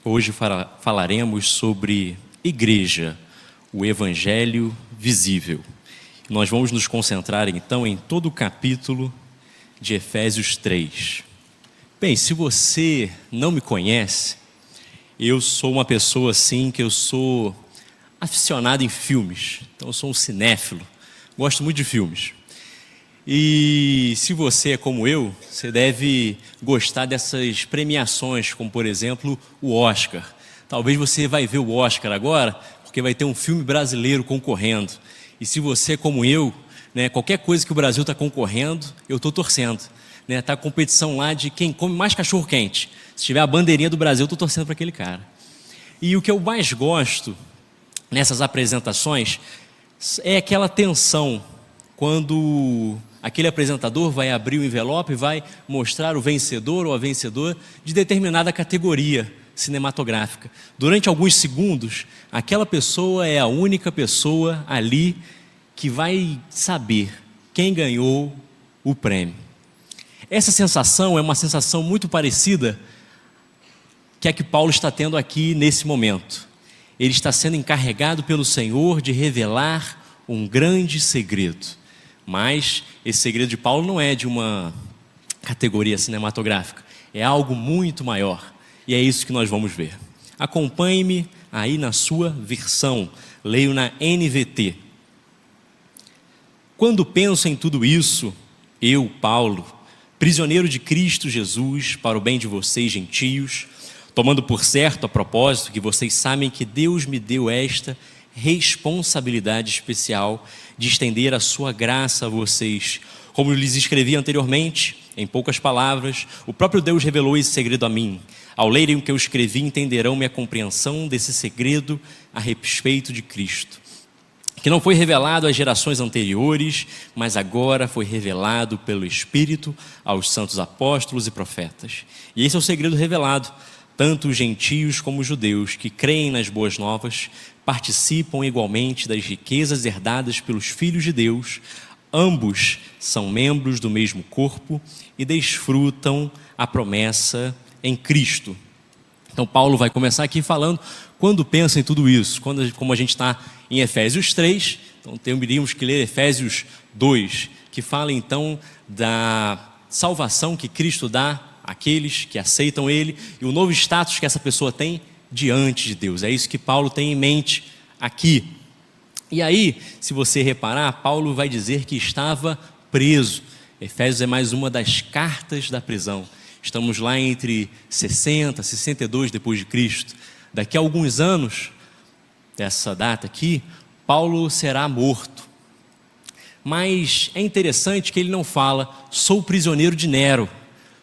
Hoje falaremos sobre igreja, o evangelho visível. Nós vamos nos concentrar então em todo o capítulo de Efésios 3. Bem, se você não me conhece, eu sou uma pessoa assim que eu sou aficionado em filmes. Então eu sou um cinéfilo, gosto muito de filmes. E se você é como eu, você deve gostar dessas premiações, como por exemplo o Oscar. Talvez você vai ver o Oscar agora, porque vai ter um filme brasileiro concorrendo. E se você é como eu, qualquer coisa que o Brasil está concorrendo, eu estou torcendo. Está a competição lá de quem come mais cachorro quente. Se tiver a bandeirinha do Brasil, eu estou torcendo para aquele cara. E o que eu mais gosto nessas apresentações é aquela tensão quando aquele apresentador vai abrir o envelope e vai mostrar o vencedor ou a vencedora de determinada categoria cinematográfica. Durante alguns segundos, aquela pessoa é a única pessoa ali que vai saber quem ganhou o prêmio. Essa sensação é uma sensação muito parecida que a que Paulo está tendo aqui nesse momento. Ele está sendo encarregado pelo Senhor de revelar um grande segredo. Mas esse segredo de Paulo não é de uma categoria cinematográfica, é algo muito maior. E é isso que nós vamos ver. Acompanhe-me aí na sua versão, leio na NVT. Quando penso em tudo isso, eu, Paulo, prisioneiro de Cristo Jesus, para o bem de vocês, gentios, tomando por certo a propósito que vocês sabem que Deus me deu esta responsabilidade especial de estender a sua graça a vocês. Como eu lhes escrevi anteriormente, em poucas palavras, o próprio Deus revelou esse segredo a mim. Ao lerem o que eu escrevi, entenderão minha compreensão desse segredo a respeito de Cristo, que não foi revelado às gerações anteriores, mas agora foi revelado pelo Espírito aos santos apóstolos e profetas. E esse é o segredo revelado. Tanto os gentios como os judeus que creem nas boas novas participam igualmente das riquezas herdadas pelos filhos de Deus. Ambos são membros do mesmo corpo e desfrutam a promessa em Cristo. Então Paulo vai começar aqui falando, quando pensa em tudo isso, como a gente está em Efésios 3, então teríamos que ler Efésios 2, que fala então da salvação que Cristo dá àqueles que aceitam Ele e o novo status que essa pessoa tem diante de Deus. É isso que Paulo tem em mente aqui. E aí, se você reparar, Paulo vai dizer que estava preso. Efésios é mais uma das cartas da prisão. Estamos lá entre 60 e 62 depois de Cristo. Daqui a alguns anos, dessa data aqui, Paulo será morto. Mas é interessante que ele não fala, sou prisioneiro de Nero,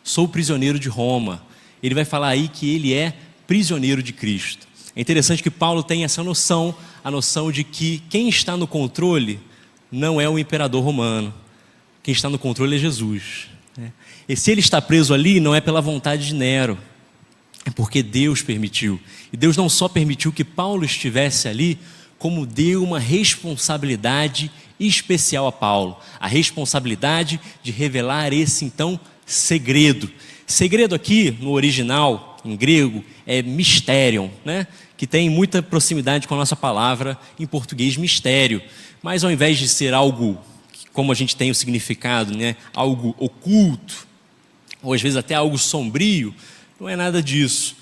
sou prisioneiro de Roma. Ele vai falar aí que ele é prisioneiro de Cristo. É interessante que Paulo tem essa noção, a noção de que quem está no controle não é o imperador romano. Quem está no controle é Jesus. E se ele está preso ali, não é pela vontade de Nero, é porque Deus permitiu. E Deus não só permitiu que Paulo estivesse ali, como deu uma responsabilidade especial a Paulo. A responsabilidade de revelar esse, então, segredo. Segredo aqui, no original, em grego, é mysterion, que tem muita proximidade com a nossa palavra em português, mistério. Mas ao invés de ser algo, como a gente tem o significado, algo oculto, ou às vezes até algo sombrio, não é nada disso.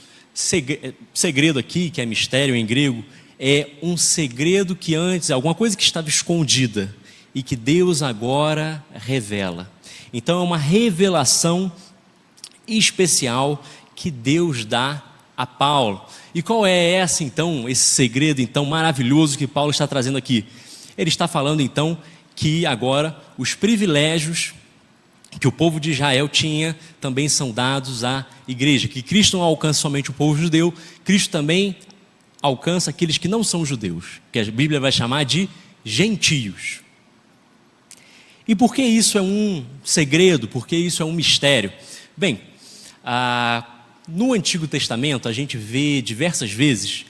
Segredo aqui, que é mistério em grego, é um segredo que antes, alguma coisa que estava escondida e que Deus agora revela. Então é uma revelação especial que Deus dá a Paulo. E qual é esse segredo então maravilhoso que Paulo está trazendo aqui? Ele está falando então que agora os privilégios que o povo de Israel tinha também são dados à igreja, que Cristo não alcança somente o povo judeu, Cristo também alcança aqueles que não são judeus, que a Bíblia vai chamar de gentios. E por que isso é um segredo? Por que isso é um mistério? Bem, no Antigo Testamento a gente vê diversas vezes,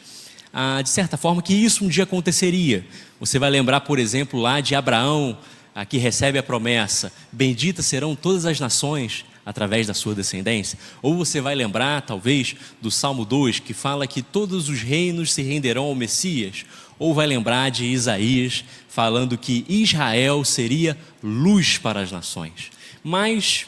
de certa forma, que isso um dia aconteceria. Você vai lembrar, por exemplo, lá de Abraão, que recebe a promessa, benditas serão todas as nações através da sua descendência? Ou você vai lembrar, talvez, do Salmo 2, que fala que todos os reinos se renderão ao Messias? Ou vai lembrar de Isaías, falando que Israel seria luz para as nações? Mas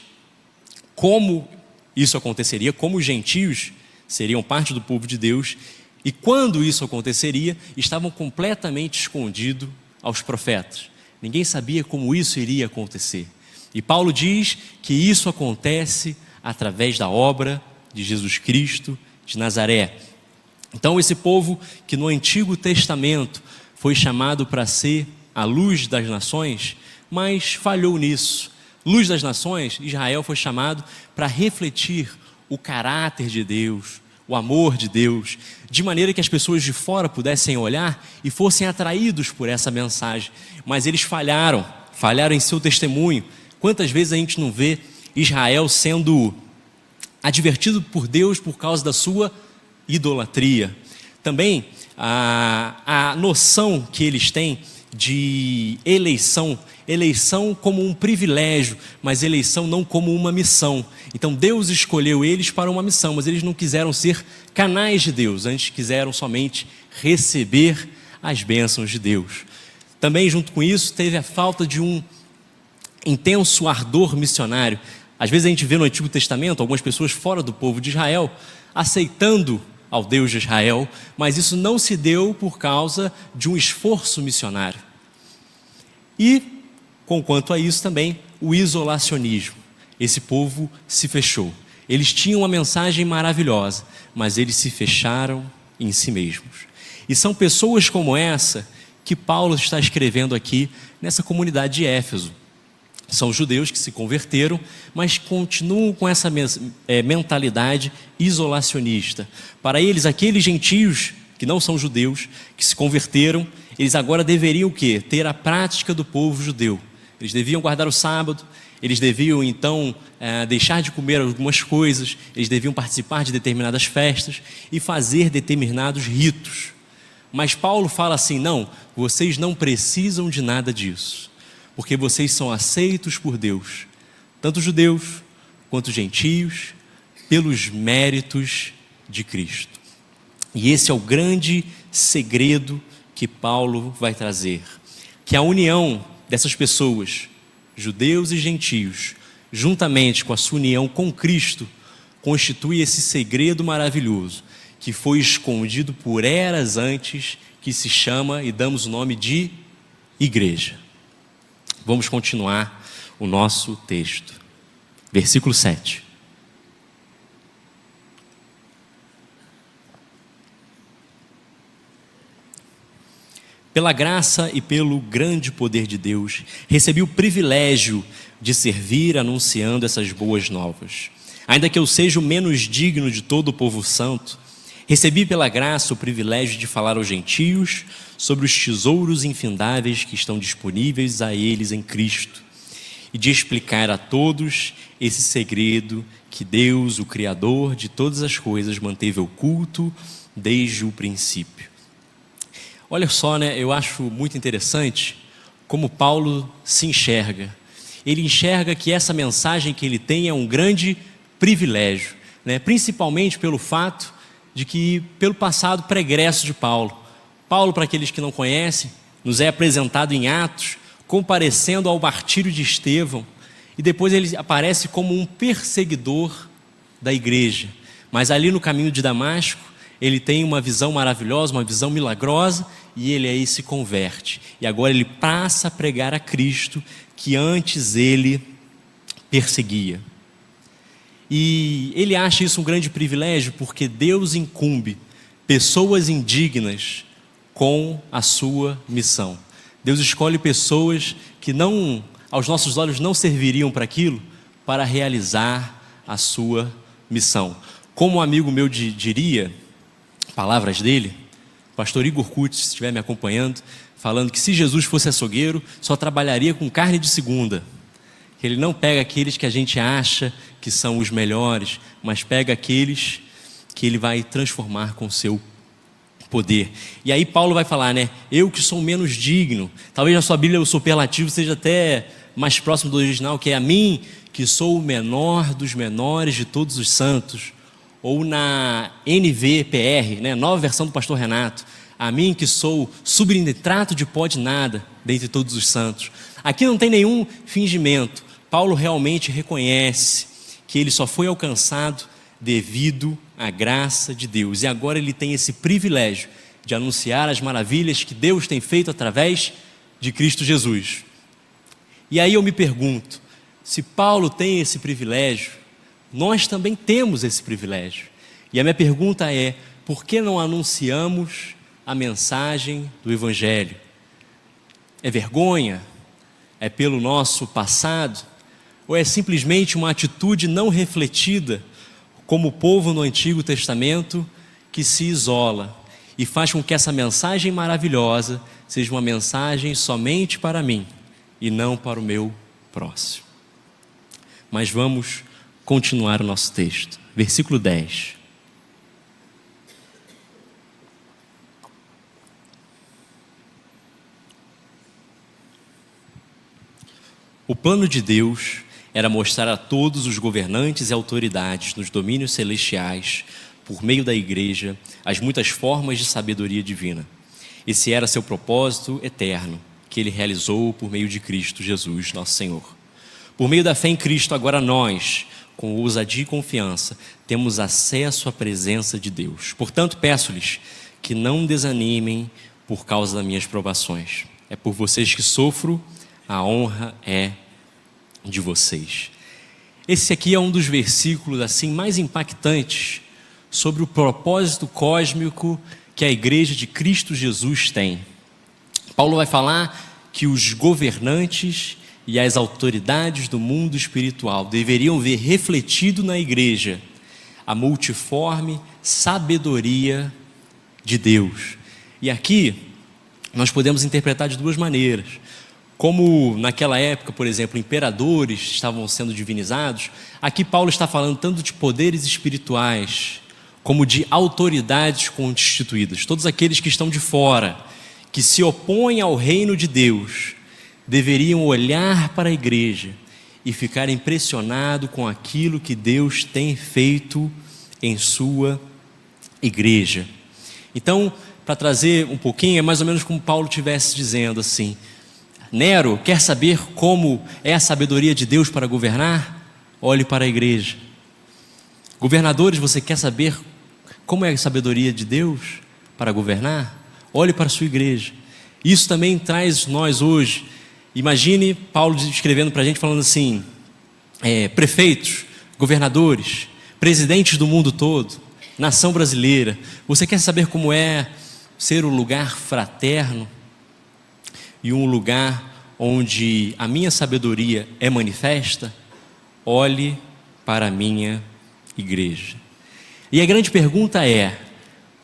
como isso aconteceria? Como os gentios seriam parte do povo de Deus? E quando isso aconteceria, estavam completamente escondidos aos profetas. Ninguém sabia como isso iria acontecer. E Paulo diz que isso acontece através da obra de Jesus Cristo de Nazaré. Então esse povo que no Antigo Testamento foi chamado para ser a luz das nações, mas falhou nisso. Luz das nações, Israel foi chamado para refletir o caráter de Deus, o amor de Deus, de maneira que as pessoas de fora pudessem olhar e fossem atraídos por essa mensagem. Mas eles falharam em seu testemunho. Quantas vezes a gente não vê Israel sendo advertido por Deus por causa da sua idolatria? Também a noção que eles têm de eleição como um privilégio, mas eleição não como uma missão. Então Deus escolheu eles para uma missão, mas eles não quiseram ser canais de Deus, antes quiseram somente receber as bênçãos de Deus. Também junto com isso teve a falta de um intenso ardor missionário. Às vezes a gente vê no Antigo Testamento algumas pessoas fora do povo de Israel aceitando ao Deus de Israel, mas isso não se deu por causa de um esforço missionário. E, quanto a isso também, o isolacionismo. Esse povo se fechou. Eles tinham uma mensagem maravilhosa, mas eles se fecharam em si mesmos. E são pessoas como essa que Paulo está escrevendo aqui nessa comunidade de Éfeso. São judeus que se converteram, mas continuam com essa mentalidade isolacionista. Para eles, aqueles gentios que não são judeus, que se converteram, eles agora deveriam o quê? Ter a prática do povo judeu. Eles deviam guardar o sábado, eles deviam então deixar de comer algumas coisas, eles deviam participar de determinadas festas e fazer determinados ritos. Mas Paulo fala assim: não, vocês não precisam de nada disso, porque vocês são aceitos por Deus, tanto judeus quanto gentios, pelos méritos de Cristo. E esse é o grande segredo que Paulo vai trazer, que a união dessas pessoas, judeus e gentios, juntamente com a sua união com Cristo, constitui esse segredo maravilhoso, que foi escondido por eras antes, que se chama e damos o nome de igreja. Vamos continuar o nosso texto. Versículo 7. Pela graça e pelo grande poder de Deus, recebi o privilégio de servir anunciando essas boas novas. Ainda que eu seja o menos digno de todo o povo santo, recebi pela graça o privilégio de falar aos gentios sobre os tesouros infindáveis que estão disponíveis a eles em Cristo e de explicar a todos esse segredo que Deus, o Criador de todas as coisas, manteve oculto desde o princípio. Olha só, eu acho muito interessante como Paulo se enxerga. Ele enxerga que essa mensagem que ele tem é um grande privilégio, principalmente pelo fato de que, pelo passado pregresso de Paulo, para aqueles que não conhecem, nos é apresentado em Atos, comparecendo ao martírio de Estevão, e depois ele aparece como um perseguidor da igreja. Mas ali no caminho de Damasco, ele tem uma visão maravilhosa, uma visão milagrosa, e ele aí se converte. E agora ele passa a pregar a Cristo, que antes ele perseguia. E ele acha isso um grande privilégio, porque Deus incumbe pessoas indignas com a sua missão. Deus escolhe pessoas que não, aos nossos olhos, não serviriam para aquilo, para realizar a sua missão. Como um amigo meu diria, palavras dele, o pastor Igor Kutz, se estiver me acompanhando, falando que se Jesus fosse açougueiro, só trabalharia com carne de segunda. Que ele não pega aqueles que a gente acha que são os melhores, mas pega aqueles que ele vai transformar com o seu poder. E aí Paulo vai falar, eu que sou menos digno. Talvez na sua Bíblia o superlativo seja até mais próximo do original, que é: a mim, que sou o menor dos menores de todos os santos. Ou na NVPR, né, nova versão do pastor Renato: a mim, que sou subnitrato de pó de nada dentre todos os santos. Aqui não tem nenhum fingimento. Paulo realmente reconhece que ele só foi alcançado devido à graça de Deus. E agora ele tem esse privilégio de anunciar as maravilhas que Deus tem feito através de Cristo Jesus. E aí eu me pergunto, se Paulo tem esse privilégio, nós também temos esse privilégio. E a minha pergunta é: por que não anunciamos a mensagem do Evangelho? É vergonha? É pelo nosso passado? Ou é simplesmente uma atitude não refletida, como o povo no Antigo Testamento, que se isola e faz com que essa mensagem maravilhosa seja uma mensagem somente para mim e não para o meu próximo? Mas vamos continuar o nosso texto. Versículo 10. O plano de Deus era mostrar a todos os governantes e autoridades nos domínios celestiais, por meio da igreja, as muitas formas de sabedoria divina. Esse era seu propósito eterno, que ele realizou por meio de Cristo Jesus, nosso Senhor. Por meio da fé em Cristo, agora nós, com ousadia e confiança, temos acesso à presença de Deus. Portanto, peço-lhes que não desanimem por causa das minhas provações. É por vocês que sofro, a honra é de vocês. Esse aqui é um dos versículos assim mais impactantes sobre o propósito cósmico que a igreja de Cristo Jesus tem. Paulo vai falar que os governantes e as autoridades do mundo espiritual deveriam ver refletido na igreja a multiforme sabedoria de Deus. E aqui nós podemos interpretar de duas maneiras. Como naquela época, por exemplo, imperadores estavam sendo divinizados, aqui Paulo está falando tanto de poderes espirituais como de autoridades constituídas. Todos aqueles que estão de fora, que se opõem ao reino de Deus, deveriam olhar para a igreja e ficar impressionado com aquilo que Deus tem feito em sua igreja. Então, para trazer um pouquinho, é mais ou menos como Paulo estivesse dizendo assim: Nero, quer saber como é a sabedoria de Deus para governar? Olhe para a igreja. Governadores, você quer saber como é a sabedoria de Deus para governar? Olhe para a sua igreja. Isso também traz nós hoje. Imagine Paulo escrevendo para a gente, falando assim: prefeitos, governadores, presidentes do mundo todo, nação brasileira, você quer saber como é ser um lugar fraterno e um lugar onde a minha sabedoria é manifesta? Olhe para a minha igreja. E a grande pergunta é: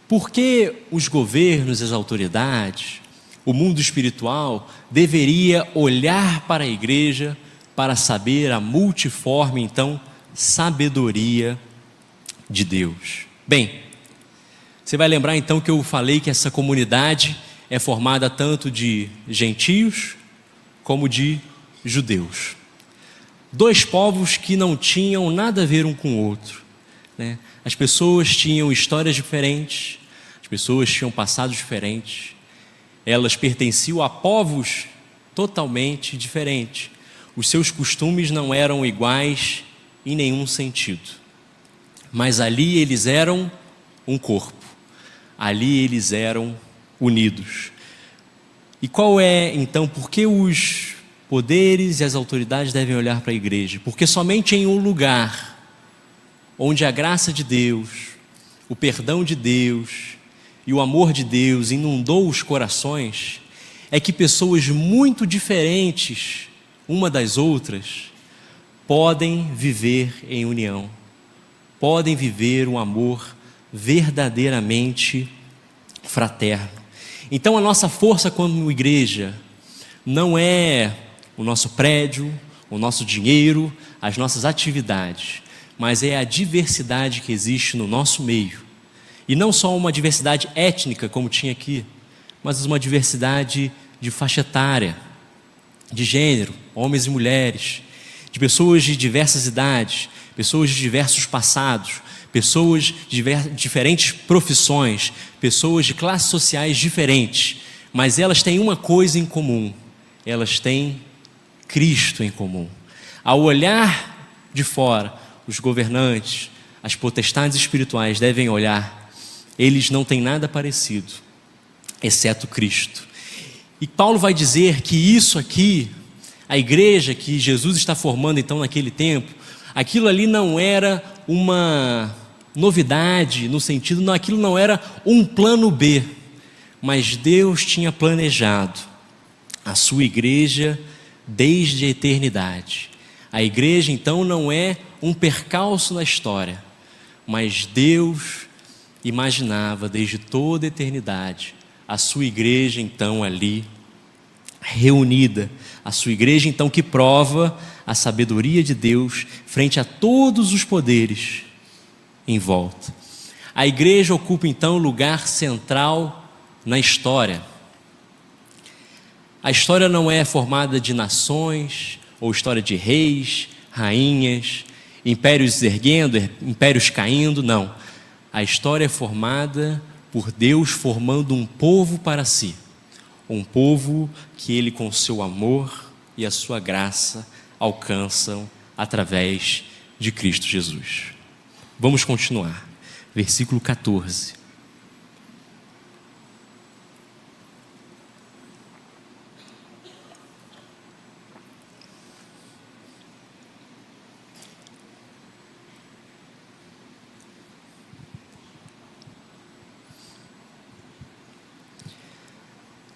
por que os governos, as autoridades, o mundo espiritual deveria olhar para a igreja para saber a multiforme, então, sabedoria de Deus? Bem, você vai lembrar então que eu falei que essa comunidade é formada tanto de gentios como de judeus. Dois povos que não tinham nada a ver um com o outro, né? As pessoas tinham histórias diferentes, as pessoas tinham passados diferentes, elas pertenciam a povos totalmente diferentes. Os seus costumes não eram iguais em nenhum sentido, mas ali eles eram um corpo, ali eles eram unidos. E qual é então, por que os poderes e as autoridades devem olhar para a igreja? Porque somente em um lugar onde a graça de Deus, o perdão de Deus e o amor de Deus inundou os corações, é que pessoas muito diferentes uma das outras podem viver em união, podem viver um amor verdadeiramente fraterno. Então a nossa força como igreja não é o nosso prédio, o nosso dinheiro, as nossas atividades, mas é a diversidade que existe no nosso meio. E não só uma diversidade étnica, como tinha aqui, mas uma diversidade de faixa etária, de gênero, homens e mulheres, de pessoas de diversas idades, pessoas de diversos passados, pessoas de diferentes profissões, pessoas de classes sociais diferentes, mas elas têm uma coisa em comum: elas têm Cristo em comum. Ao olhar de fora, os governantes, as potestades espirituais devem olhar, eles não têm nada parecido, exceto Cristo. E Paulo vai dizer que isso aqui, a igreja que Jesus está formando então naquele tempo, aquilo ali não era uma novidade, no sentido, não, aquilo não era um plano B, mas Deus tinha planejado a sua igreja desde a eternidade. A igreja então não é um percalço na história, mas Deus imaginava desde toda a eternidade a sua igreja então ali reunida, a sua igreja então que prova a sabedoria de Deus frente a todos os poderes em volta. A igreja ocupa então lugar central na história. A história não é formada de nações, ou história de reis, rainhas, impérios erguendo, impérios caindo, não. A história é formada por Deus formando um povo para si, um povo que Ele com seu amor e a sua graça alcançam através de Cristo Jesus. Vamos continuar, versículo 14.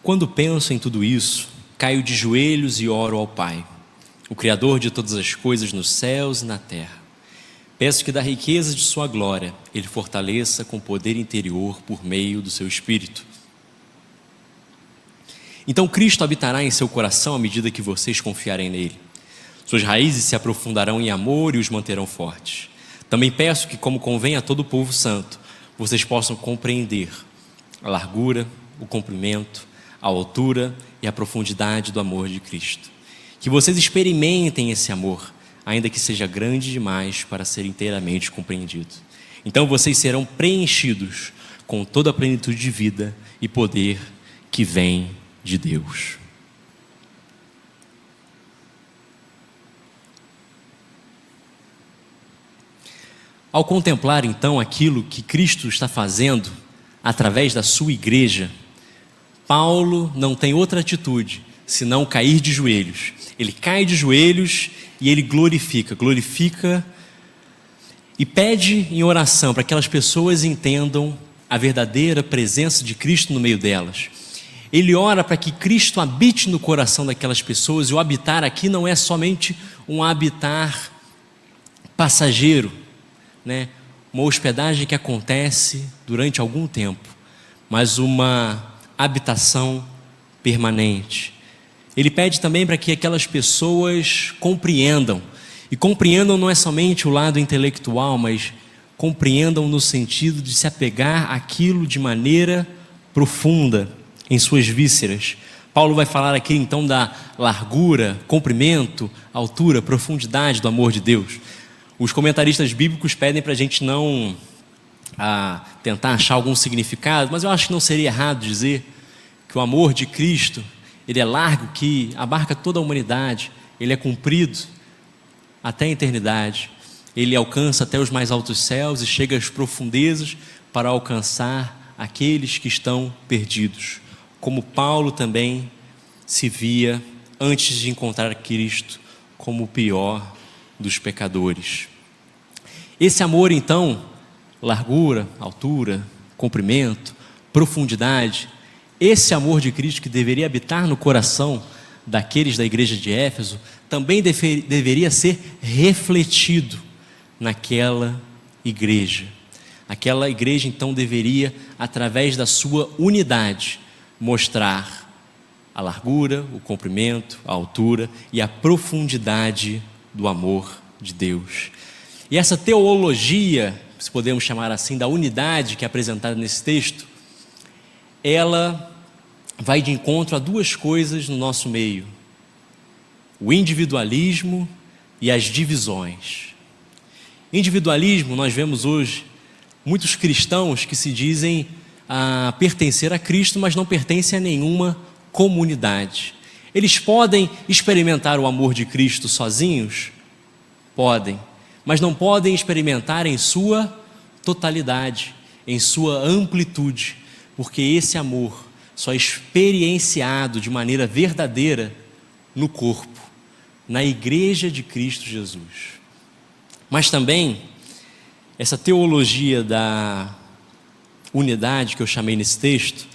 Quando penso em tudo isso, caio de joelhos e oro ao Pai, o Criador de todas as coisas nos céus e na terra. Peço que da riqueza de sua glória, Ele fortaleça com poder interior por meio do seu Espírito. Então Cristo habitará em seu coração à medida que vocês confiarem nele. Suas raízes se aprofundarão em amor e os manterão fortes. Também peço que, como convém a todo o povo santo, vocês possam compreender a largura, o comprimento, a altura e a profundidade do amor de Cristo. Que vocês experimentem esse amor, ainda que seja grande demais para ser inteiramente compreendido. Então vocês serão preenchidos com toda a plenitude de vida e poder que vem de Deus. Ao contemplar então aquilo que Cristo está fazendo através da sua igreja, Paulo não tem outra atitude senão cair de joelhos. Ele cai de joelhos e ele glorifica e pede em oração para que aquelas pessoas entendam a verdadeira presença de Cristo no meio delas. Ele ora para que Cristo habite no coração daquelas pessoas, e o habitar aqui não é somente um habitar passageiro, né? Uma hospedagem que acontece durante algum tempo, mas uma habitação permanente. Ele pede também para que aquelas pessoas compreendam, e compreendam não é somente o lado intelectual, mas compreendam no sentido de se apegar àquilo de maneira profunda em suas vísceras. Paulo vai falar aqui então da largura, comprimento, altura, profundidade do amor de Deus. Os comentaristas bíblicos pedem para a gente não tentar achar algum significado, mas eu acho que não seria errado dizer que o amor de Cristo, ele é largo, que abarca toda a humanidade, ele é comprido até a eternidade, ele alcança até os mais altos céus e chega às profundezas para alcançar aqueles que estão perdidos, como Paulo também se via antes de encontrar Cristo como o pior dos pecadores. Esse amor então, largura, altura, comprimento, profundidade, esse amor de Cristo que deveria habitar no coração daqueles da igreja de Éfeso, também deveria ser refletido naquela igreja. Aquela igreja então deveria, através da sua unidade, mostrar a largura, o comprimento, a altura e a profundidade do amor de Deus. E essa teologia, se podemos chamar assim, da unidade que é apresentada nesse texto, ela vai de encontro a duas coisas no nosso meio. o individualismo e as divisões. Individualismo, nós vemos hoje muitos cristãos que se dizem pertencer a Cristo, mas não pertencem a nenhuma comunidade. Eles podem experimentar o amor de Cristo sozinhos? Podem, mas não podem experimentar em sua totalidade, em sua amplitude, porque esse amor só é experienciado de maneira verdadeira no corpo, na igreja de Cristo Jesus. Mas também, essa teologia da unidade que eu chamei nesse texto,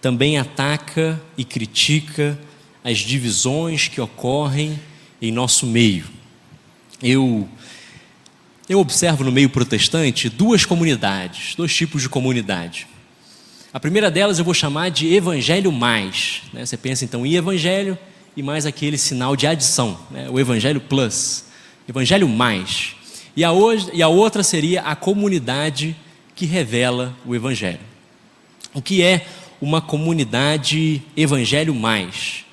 também ataca e critica as divisões que ocorrem em nosso meio. Eu observo no meio protestante duas comunidades, dois tipos de comunidade. A primeira delas eu vou chamar de evangelho mais, né? Você pensa então em evangelho e mais aquele sinal de adição, né? O evangelho plus, evangelho mais. E a outra seria a comunidade que revela o evangelho. O que é uma comunidade evangelho mais?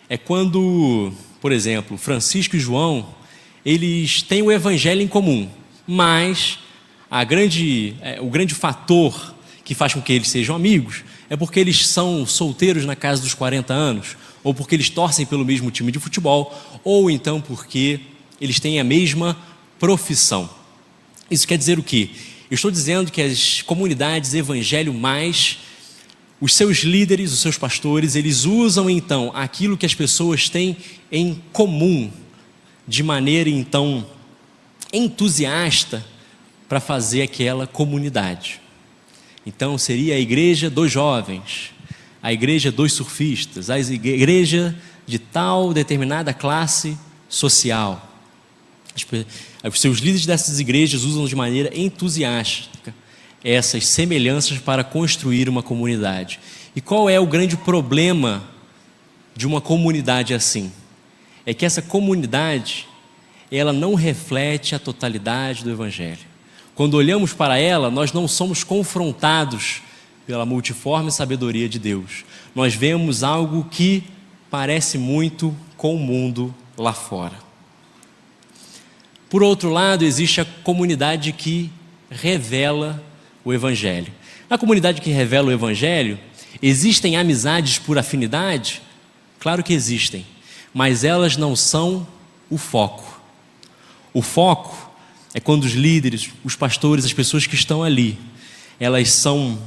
É quando, por exemplo, Francisco e João, eles têm o evangelho em comum, mas o grande fator que faz com que eles sejam amigos é porque eles são solteiros na casa dos 40 anos, ou porque eles torcem pelo mesmo time de futebol, ou então porque eles têm a mesma profissão. Isso quer dizer o quê? Eu estou dizendo que as comunidades evangelho mais, os seus líderes, os seus pastores, eles usam então aquilo que as pessoas têm em comum, de maneira então entusiasta, para fazer aquela comunidade. Então seria a igreja dos jovens, a igreja dos surfistas, a igreja de tal determinada classe social. Os seus líderes dessas igrejas usam de maneira entusiástica essas semelhanças para construir uma comunidade. E qual é o grande problema de uma comunidade assim? É que essa comunidade, ela não reflete a totalidade do evangelho. Quando olhamos para ela, nós não somos confrontados pela multiforme sabedoria de Deus. Nós vemos algo que parece muito com o mundo lá fora. Por outro lado, existe a comunidade que revela o evangelho. Na comunidade que revela o evangelho, existem amizades por afinidade? Claro que existem, mas elas não são o foco. O foco é quando os líderes, os pastores, as pessoas que estão ali, elas são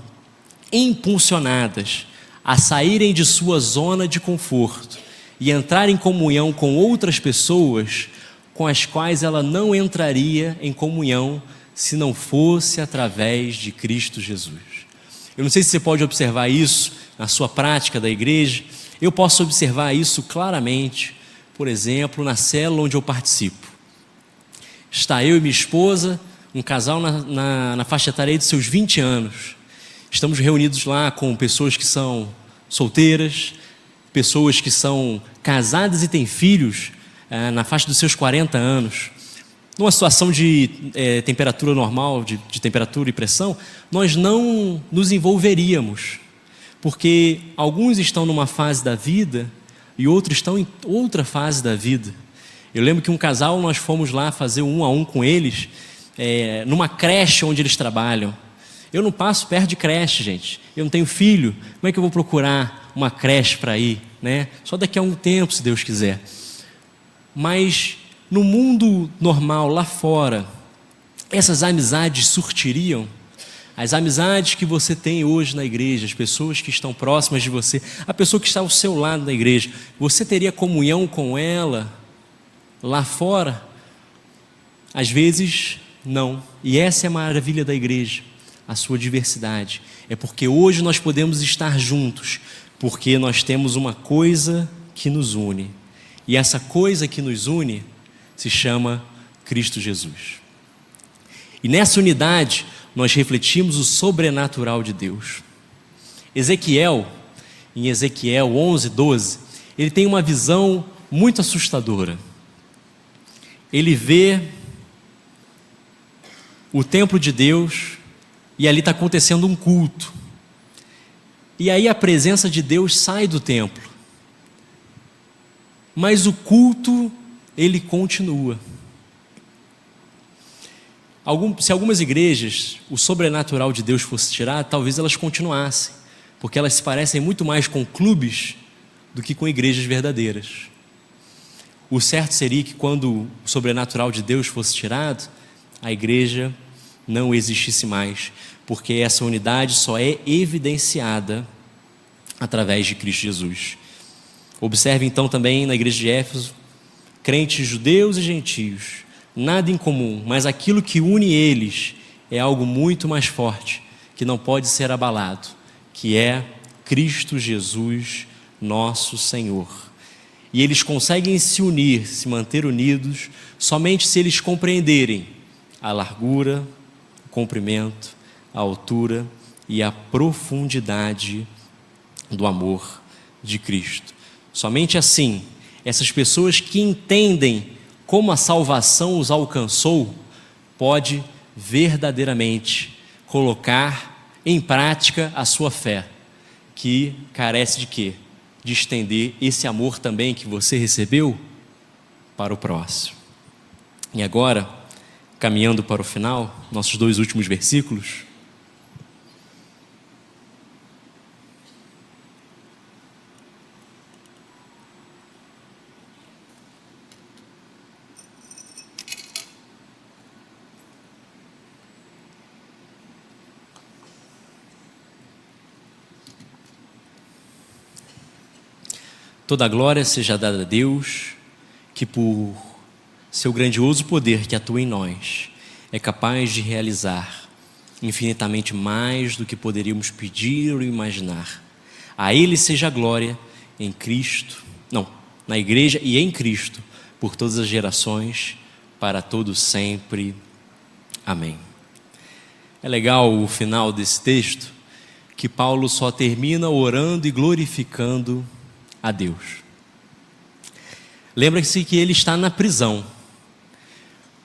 impulsionadas a saírem de sua zona de conforto e entrar em comunhão com outras pessoas com as quais ela não entraria em comunhão se não fosse através de Cristo Jesus. Eu não sei se você pode observar isso na sua prática da igreja. Eu posso observar isso claramente, por exemplo, na célula onde eu participo. Está eu e minha esposa, um casal na faixa etária de seus 20 anos. Estamos reunidos lá com pessoas que são solteiras, pessoas que são casadas e têm filhos na faixa dos seus 40 anos. Numa situação de temperatura normal, de temperatura e pressão, nós não nos envolveríamos, porque alguns estão numa fase da vida e outros estão em outra fase da vida. Eu lembro que um casal, nós fomos lá fazer 1-a-1 com eles, numa creche onde eles trabalham. Eu não passo perto de creche, gente. Eu não tenho filho. Como é que eu vou procurar uma creche para ir, né? Só daqui a um tempo, se Deus quiser. Mas no mundo normal, lá fora, essas amizades surtiriam? As amizades que você tem hoje na igreja, as pessoas que estão próximas de você, a pessoa que está ao seu lado na igreja, você teria comunhão com ela lá fora? Às vezes, não. E essa é a maravilha da igreja, a sua diversidade. É porque hoje nós podemos estar juntos, porque nós temos uma coisa que nos une. E essa coisa que nos une se chama Cristo Jesus. E nessa unidade, nós refletimos o sobrenatural de Deus. Ezequiel, em Ezequiel 11:12, ele tem uma visão muito assustadora. Ele vê o templo de Deus e ali está acontecendo um culto. E aí a presença de Deus sai do templo. mas o culto, ele continua. Se algumas igrejas o sobrenatural de Deus fosse tirado, talvez elas continuassem, porque elas se parecem muito mais com clubes do que com igrejas verdadeiras. O certo seria que quando o sobrenatural de Deus fosse tirado, a igreja não existisse mais, porque essa unidade só é evidenciada através de Cristo Jesus. Observe então também na igreja de Éfeso, crentes judeus e gentios, nada em comum, mas aquilo que une eles é algo muito mais forte, que não pode ser abalado, que é Cristo Jesus, nosso Senhor. E eles conseguem se unir, se manter unidos, somente se eles compreenderem a largura, o comprimento, a altura e a profundidade do amor de Cristo. Somente assim, essas pessoas que entendem como a salvação os alcançou, pode verdadeiramente colocar em prática a sua fé, que carece de quê? De estender esse amor também que você recebeu para o próximo. E agora, caminhando para o final, nossos 2 últimos versículos. Toda a glória seja dada a Deus, que por seu grandioso poder que atua em nós, é capaz de realizar infinitamente mais do que poderíamos pedir ou imaginar. A Ele seja a glória em Cristo, na igreja e em Cristo, por todas as gerações, para todos sempre. Amém. É legal o final desse texto, que Paulo só termina orando e glorificando a Deus. Lembra-se que ele está na prisão,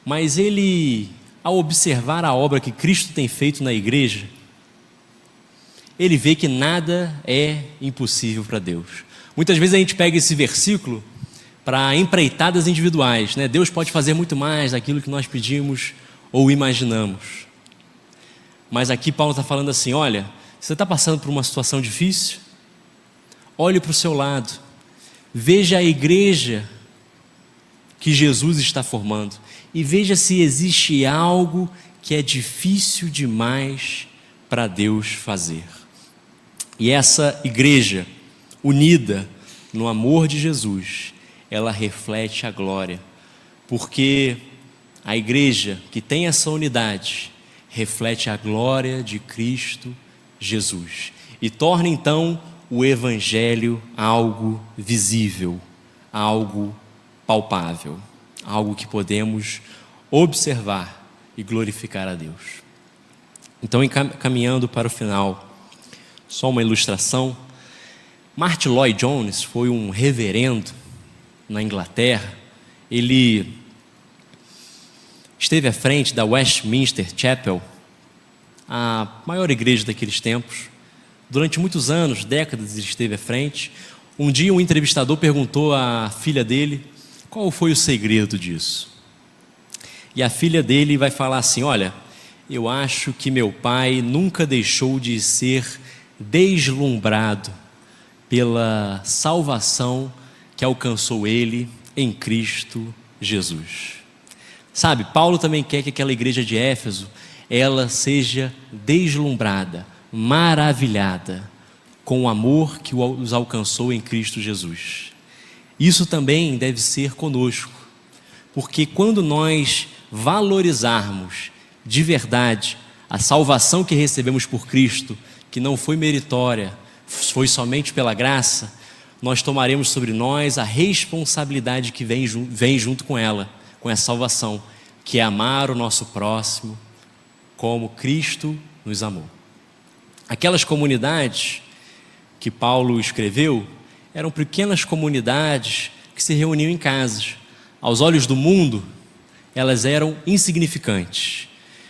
mas ele, ao observar a obra que Cristo tem feito na igreja, ele vê que nada é impossível para Deus. Muitas vezes a gente pega esse versículo para empreitadas individuais, né? Deus pode fazer muito mais daquilo que nós pedimos ou imaginamos. Mas aqui Paulo está falando assim: olha, você está passando por uma situação difícil? Olhe para o seu lado, veja a igreja que Jesus está formando e veja se existe algo que é difícil demais para Deus fazer. E essa igreja unida no amor de Jesus, ela reflete a glória, porque a igreja que tem essa unidade reflete a glória de Cristo Jesus e torna então o Evangelho algo visível, algo palpável, algo que podemos observar e glorificar a Deus. Então, caminhando para o final, só uma ilustração. Martyn Lloyd-Jones foi um reverendo na Inglaterra. Ele esteve à frente da Westminster Chapel, a maior igreja daqueles tempos. Durante muitos anos, décadas, ele esteve à frente. Um dia um entrevistador perguntou à filha dele qual foi o segredo disso. E a filha dele vai falar assim: olha, eu acho que meu pai nunca deixou de ser deslumbrado pela salvação que alcançou ele em Cristo Jesus. Sabe, Paulo também quer que aquela igreja de Éfeso, ela seja deslumbrada, maravilhada com o amor que os alcançou em Cristo Jesus. Isso também deve ser conosco, porque quando nós valorizarmos de verdade a salvação que recebemos por Cristo, que não foi meritória, foi somente pela graça, nós tomaremos sobre nós a responsabilidade que vem junto com ela, com essa salvação, que é amar o nosso próximo como Cristo nos amou. Aquelas comunidades que Paulo escreveu eram pequenas comunidades que se reuniam em casas. Aos olhos do mundo, elas eram insignificantes,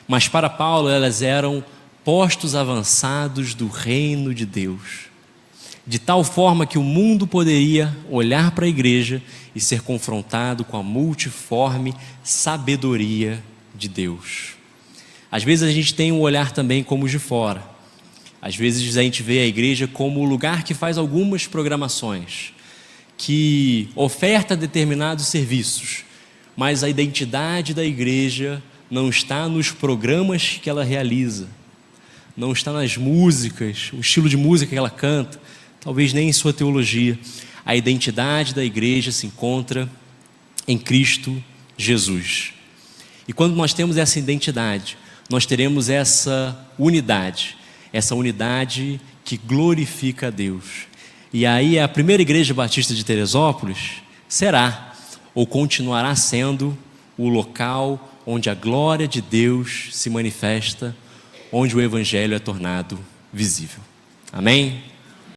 mas para Paulo elas eram postos avançados do reino de Deus. de tal forma que o mundo poderia olhar para a igreja e ser confrontado com a multiforme sabedoria de Deus. Às vezes a gente tem um olhar também como os de fora. Às vezes a gente vê a igreja como o lugar que faz algumas programações, que oferta determinados serviços, mas a identidade da igreja não está nos programas que ela realiza, não está nas músicas, o estilo de música que ela canta, talvez nem em sua teologia. A identidade da igreja se encontra em Cristo Jesus. E quando nós temos essa identidade, nós teremos essa unidade que glorifica a Deus. E aí a primeira igreja batista de Teresópolis será, ou continuará sendo, o local onde a glória de Deus se manifesta, onde o evangelho é tornado visível. Amém?